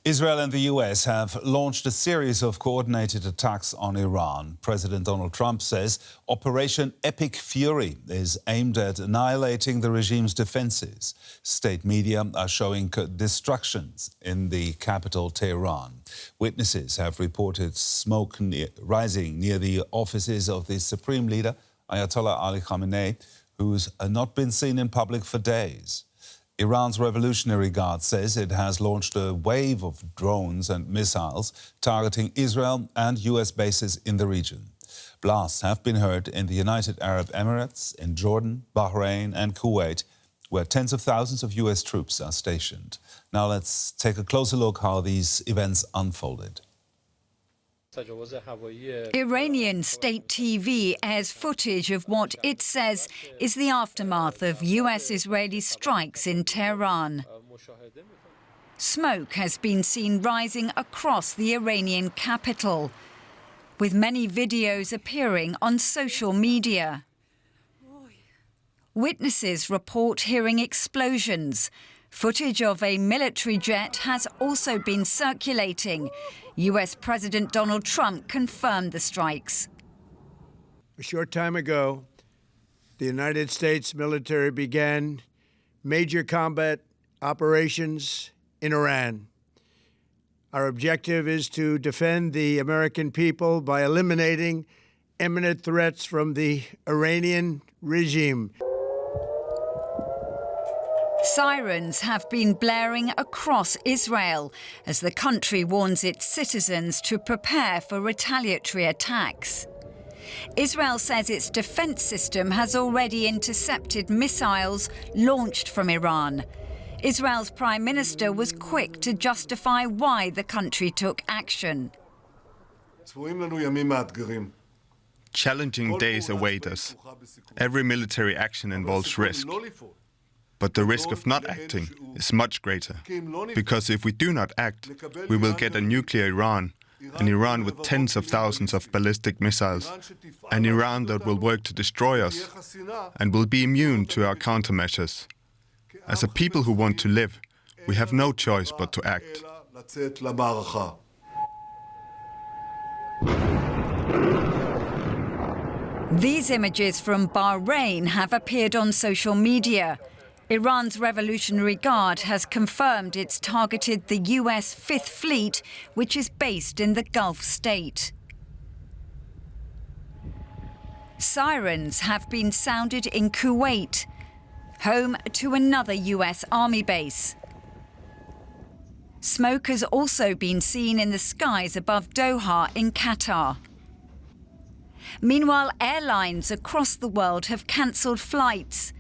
Israel and the US have launched a series of coordinated attacks on Iran. President Donald Trump says Operation Epic Fury is aimed at annihilating the regime's defenses. State media are showing destructions in the capital, Tehran. Witnesses have reported smoke rising near the offices of the Supreme Leader, Ayatollah Ali Khamenei, who's not been seen in public for days. Iran's Revolutionary Guard says it has launched a wave of drones and missiles targeting Israel and US bases in the region. Blasts have been heard in the United Arab Emirates, in Jordan, Bahrain and Kuwait, where tens of thousands of US troops are stationed. Now let's take a closer look how these events unfolded. Iranian state TV airs footage of what it says is the aftermath of US-Israeli strikes in Tehran. Smoke has been seen rising across the Iranian capital, with many videos appearing on social media. Witnesses report hearing explosions. Footage of a military jet has also been circulating. US President Donald Trump confirmed the strikes. A short time ago, the United States military began major combat operations in Iran. Our objective is to defend the American people by eliminating imminent threats from the Iranian regime. Sirens have been blaring across Israel as the country warns its citizens to prepare for retaliatory attacks. Israel says its defense system has already intercepted missiles launched from Iran. Israel's Prime Minister was quick to justify why the country took action. Challenging days await us. Every military action involves risk. But the risk of not acting is much greater, because if we do not act, we will get a nuclear Iran, an Iran with tens of thousands of ballistic missiles, an Iran that will work to destroy us and will be immune to our countermeasures. As a people who want to live, we have no choice but to act. These images from Bahrain have appeared on social media. Iran's Revolutionary Guard has confirmed it's targeted the US Fifth Fleet, which is based in the Gulf state. Sirens have been sounded in Kuwait, home to another US Army base. Smoke has also been seen in the skies above Doha in Qatar. Meanwhile, airlines across the world have cancelled flights.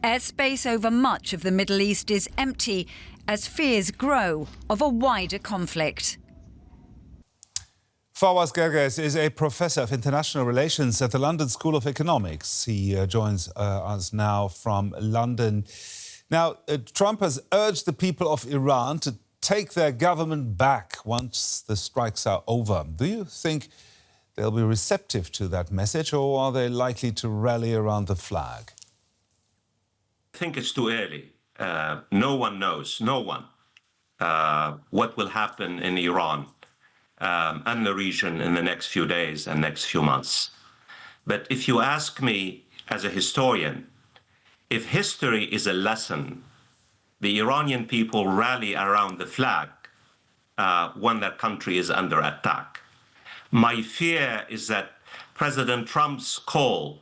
Airspace over much of the Middle East is empty as fears grow of a wider conflict. Fawaz Gerges is a professor of international relations at the London School of Economics. He joins us now from London. Now, Trump has urged the people of Iran to take their government back once the strikes are over. Do you think they'll be receptive to that message, or are they likely to rally around the flag? I think it's too early. No one knows, what will happen in Iran and the region in the next few days and next few months. But if you ask me as a historian, if history is a lesson, the Iranian people rally around the flag when their country is under attack. My fear is that President Trump's call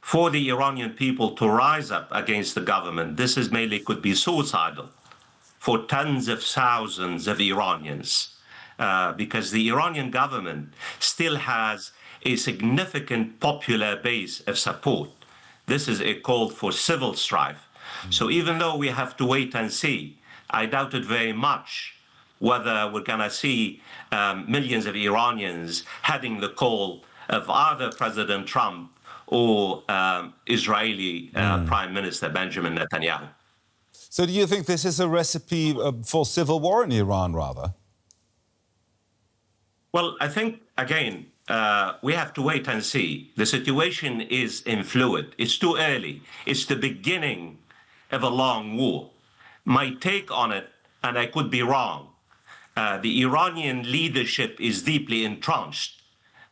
for the Iranian people to rise up against the government, this is mainly could be suicidal for tens of thousands of Iranians, because the Iranian government still has a significant popular base of support. This is a call for civil strife. So even though we have to wait and see, I doubt it very much whether we're going to see millions of Iranians heading the call of either President Trump or Israeli Prime Minister Benjamin Netanyahu. So do you think this is a recipe for civil war in Iran, rather? Well, I think, again, we have to wait and see. The situation is in fluid. It's too early. It's the beginning of a long war. My take on it, and I could be wrong, the Iranian leadership is deeply entrenched.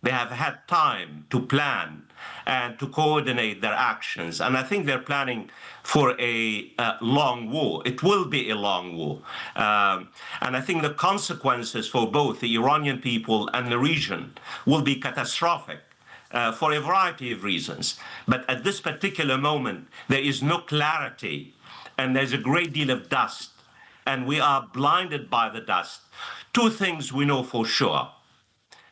They have had time to plan and to coordinate their actions. And I think they're planning for a long war. It will be a long war. And I think the consequences for both the Iranian people and the region will be catastrophic for a variety of reasons. But at this particular moment, there is no clarity and there's a great deal of dust. And we are blinded by the dust. Two things we know for sure: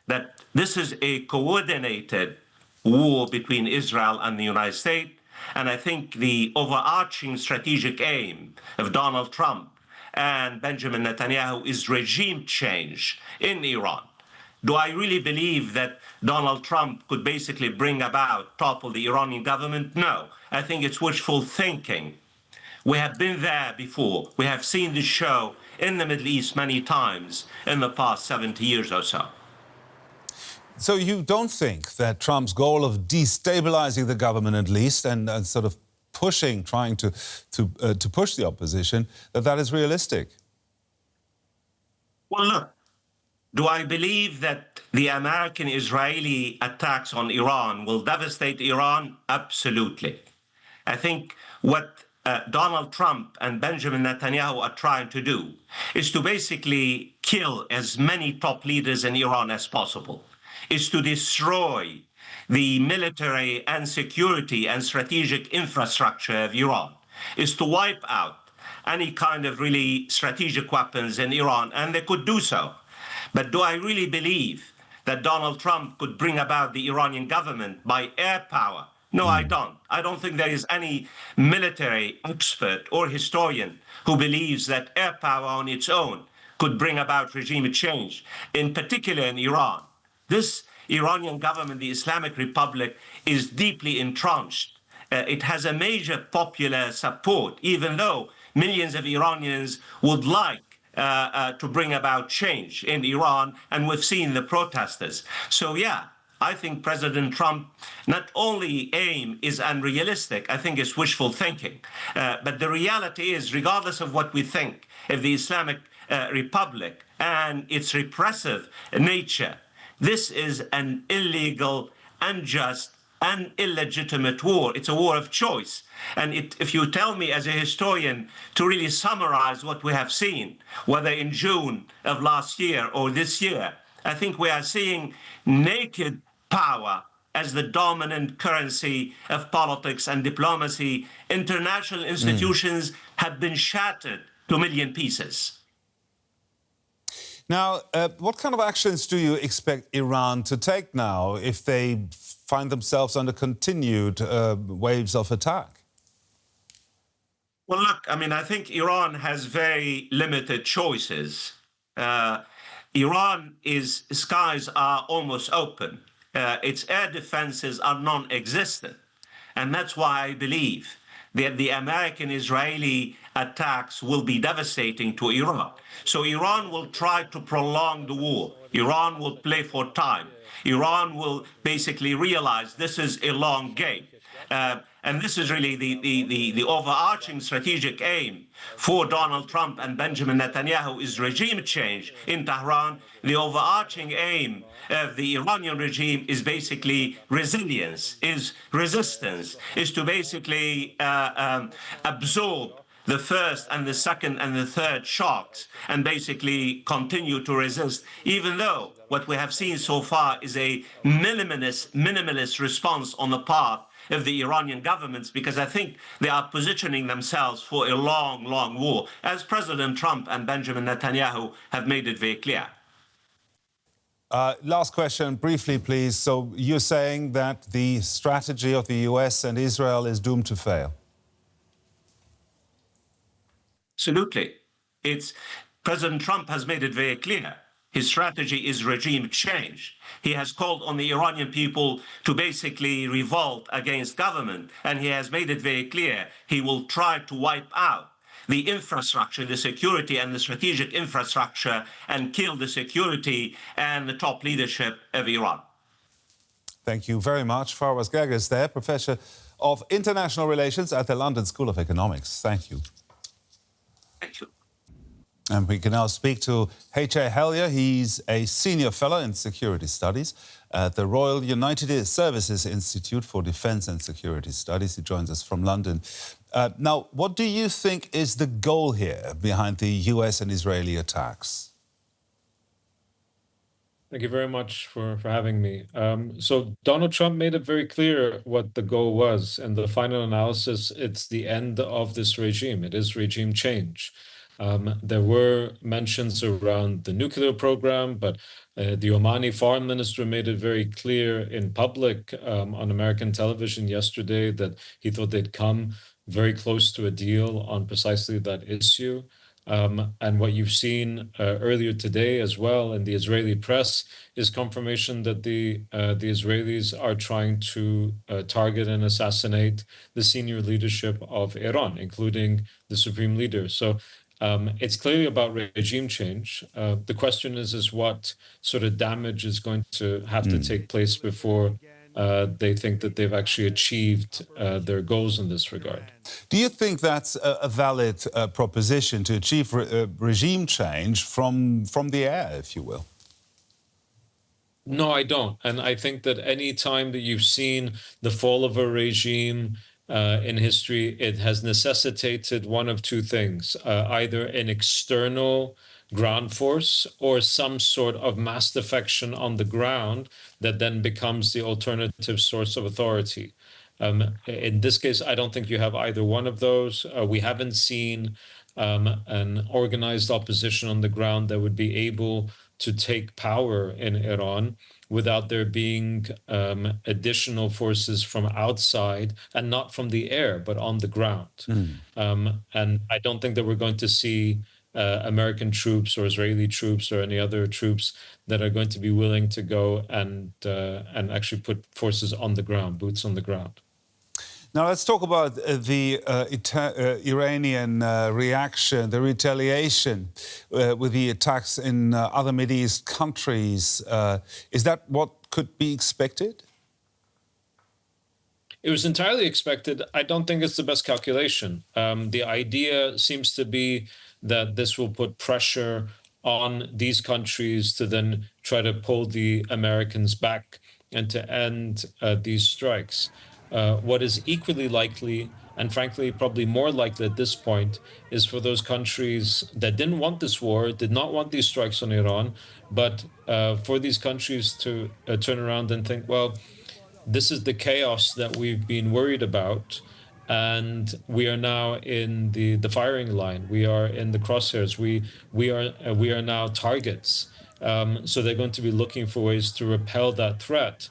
that this is a coordinated war between Israel and the United States. And I think the overarching strategic aim of Donald Trump and Benjamin Netanyahu is regime change in Iran. Do I really believe that Donald Trump could basically bring about, topple the Iranian government? No, I think it's wishful thinking. We have been there before. We have seen this show in the Middle East many times in the past 70 years or so. So you don't think that Trump's goal of destabilizing the government, at least, and sort of trying to push the opposition, that is realistic? Well, look, do I believe that the American-Israeli attacks on Iran will devastate Iran? Absolutely. I think what Donald Trump and Benjamin Netanyahu are trying to do is to basically kill as many top leaders in Iran as possible, is to destroy the military and security and strategic infrastructure of Iran, is to wipe out any kind of really strategic weapons in Iran, and they could do so. But do I really believe that Donald Trump could bring about the Iranian government by air power? No, I don't. I don't think there is any military expert or historian who believes that air power on its own could bring about regime change, in particular in Iran. This Iranian government, the Islamic Republic, is deeply entrenched. It has a major popular support, even though millions of Iranians would like to bring about change in Iran, and we've seen the protesters. So, yeah, I think President Trump not only aim is unrealistic, I think it's wishful thinking. But the reality is, regardless of what we think of the Islamic Republic and its repressive nature, this is an illegal, unjust, and illegitimate war. It's a war of choice. And if you tell me as a historian to really summarize what we have seen, whether in June of last year or this year, I think we are seeing naked power as the dominant currency of politics and diplomacy. International institutions have been shattered to a million pieces. Now, what kind of actions do you expect Iran to take now if they find themselves under continued waves of attack? Well, look, I mean, I think Iran has very limited choices. Iran's skies are almost open. Its air defenses are non-existent. And that's why I believe that the American-Israeli attacks will be devastating to Iran. So Iran will try to prolong the war. Iran will play for time. Iran will basically realize this is a long game. And this is really the overarching strategic aim for Donald Trump and Benjamin Netanyahu is regime change in Tehran. The overarching aim of the Iranian regime is basically resilience, is resistance, is to basically absorb the first and the second and the third shocks and basically continue to resist, even though what we have seen so far is a minimalist response on the part of the Iranian governments, because I think they are positioning themselves for a long, long war, as President Trump and Benjamin Netanyahu have made it very clear. Last question, briefly, please. So you're saying that the strategy of the US and Israel is doomed to fail? Absolutely. President Trump has made it very clear. His strategy is regime change. He has called on the Iranian people to basically revolt against government, and he has made it very clear he will try to wipe out the infrastructure, the security and the strategic infrastructure, and kill the security and the top leadership of Iran. Thank you very much. Fawaz Gerges there, Professor of International Relations at the London School of Economics. Thank you. Thank you. And we can now speak to Hellyer. He's a senior fellow in security studies at the Royal United Services Institute for Defence and Security Studies. He joins us from London. Now, what do you think is the goal here behind the US and Israeli attacks? Thank you very much for having me. So Donald Trump made it very clear what the goal was. And the final analysis, it's the end of this regime. It is regime change. There were mentions around the nuclear program, but the Omani foreign minister made it very clear in public on American television yesterday that he thought they'd come very close to a deal on precisely that issue. And what you've seen earlier today as well in the Israeli press is confirmation that the Israelis are trying to target and assassinate the senior leadership of Iran, including the supreme leader. So it's clearly about regime change. The question is what sort of damage is going to have to take place before they think that they've actually achieved their goals in this regard. Do you think that's a valid proposition to achieve regime change from the air, if you will? No, I don't. And I think that any time that you've seen the fall of a regime in history, it has necessitated one of two things, either an external ground force or some sort of mass defection on the ground that then becomes the alternative source of authority. In this case, I don't think you have either one of those. We haven't seen an organized opposition on the ground that would be able to take power in Iran without there being additional forces from outside and not from the air, but on the ground. And I don't think that we're going to see American troops or Israeli troops or any other troops that are going to be willing to go and actually put forces on the ground, boots on the ground. Now let's talk about the Iranian reaction, the retaliation with the attacks in other Middle East countries. Is that what could be expected? It was entirely expected. I don't think it's the best calculation. The idea seems to be that this will put pressure on these countries to then try to pull the Americans back and to end these strikes. What is equally likely, and frankly probably more likely at this point, is for those countries that didn't want this war, did not want these strikes on Iran, but for these countries to turn around and think, well, this is the chaos that we've been worried about, and we are now in the firing line. We are in the crosshairs. We are now targets. So they're going to be looking for ways to repel that threat,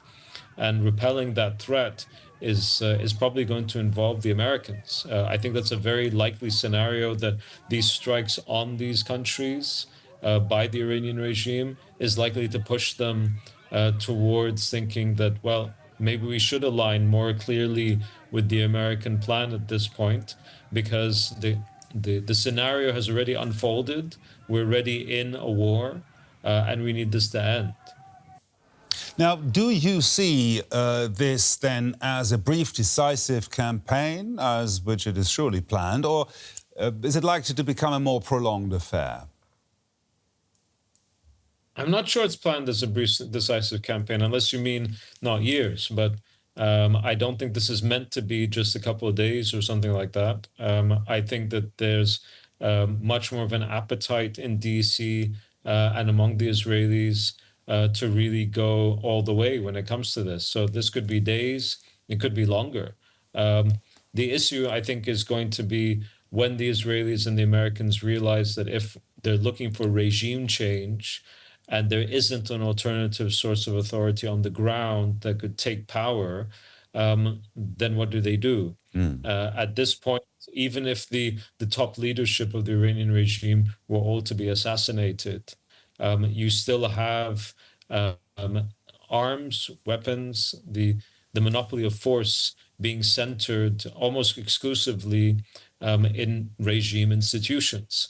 and repelling that threat is probably going to involve the Americans. I think that's a very likely scenario, that these strikes on these countries by the Iranian regime is likely to push them towards thinking that, well, maybe we should align more clearly with the American plan at this point, because the scenario has already unfolded. We're already in a war, and we need this to end. Now, do you see this then as a brief, decisive campaign, as which it is surely planned, or is it likely to become a more prolonged affair? I'm not sure it's planned as a brief, decisive campaign, unless you mean not years, but I don't think this is meant to be just a couple of days or something like that. I think that there's much more of an appetite in DC and among the Israelis to really go all the way when it comes to this. So this could be days, it could be longer. The issue, I think, is going to be when the Israelis and the Americans realize that if they're looking for regime change and there isn't an alternative source of authority on the ground that could take power, then what do? At this point, even if the top leadership of the Iranian regime were all to be assassinated, you still have arms, weapons, the monopoly of force being centered almost exclusively in regime institutions.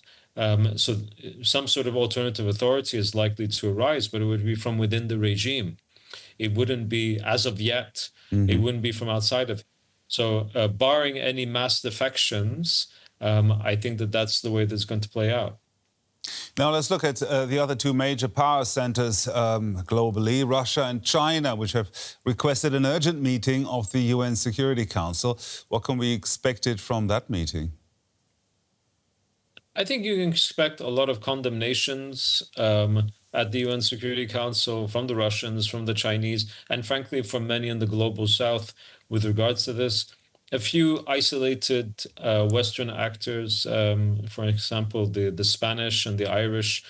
So some sort of alternative authority is likely to arise, but it would be from within the regime. It wouldn't be, as of yet, it wouldn't be from outside of it. So barring any mass defections, I think that that's the way that's going to play out. Now let's look at the other two major power centers globally, Russia and China, which have requested an urgent meeting of the UN Security Council. What can we expect from that meeting? I think you can expect a lot of condemnations at the UN Security Council from the Russians, from the Chinese, and frankly, from many in the global south with regards to this. A few isolated Western actors, for example, the Spanish and the Irish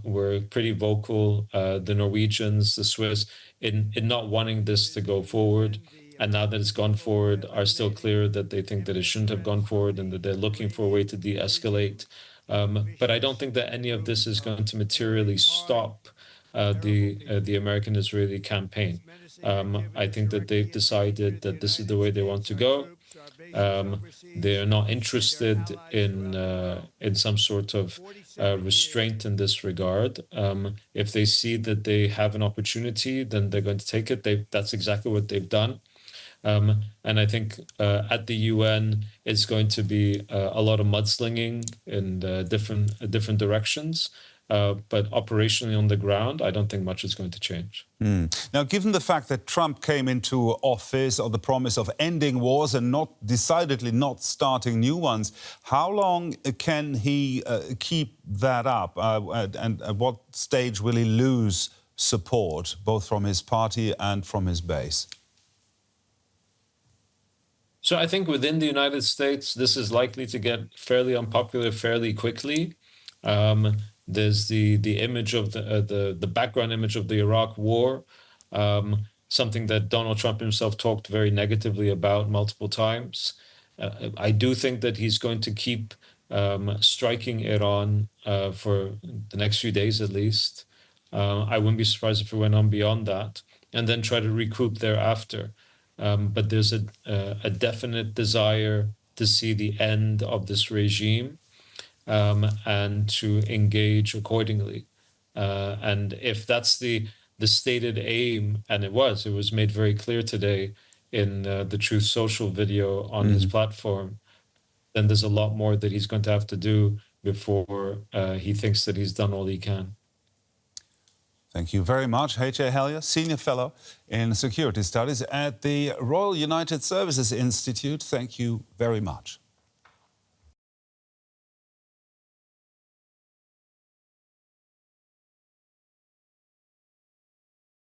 were pretty vocal, the Norwegians, the Swiss, in not wanting this to go forward. And now that it's gone forward, are still clear that they think that it shouldn't have gone forward and that they're looking for a way to de-escalate. But I don't think that any of this is going to materially stop the American-Israeli campaign. I think that they've decided that this is the way they want to go. They're not interested in some sort of restraint in this regard. If they see that they have an opportunity, then they're going to take it. That's exactly what they've done. And I think at the UN, it's going to be a lot of mudslinging in different directions. But operationally on the ground, I don't think much is going to change. Now, given the fact that Trump came into office on the promise of ending wars and decidedly not starting new ones, how long can he keep that up? And at what stage will he lose support, both from his party and from his base? So I think within the United States, this is likely to get fairly unpopular fairly quickly. There's the image of the background image of the Iraq War, something that Donald Trump himself talked very negatively about multiple times. I do think that he's going to keep striking Iran for the next few days at least. I wouldn't be surprised if it went on beyond that, and then try to recoup thereafter. But there's a definite desire to see the end of this regime and to engage accordingly. And if that's the stated aim, and it was made very clear today in the Truth Social video on his platform, then there's a lot more that he's going to have to do before he thinks that he's done all he can. Thank you very much. Hellyer, Senior Fellow in Security Studies at the Royal United Services Institute. Thank you very much.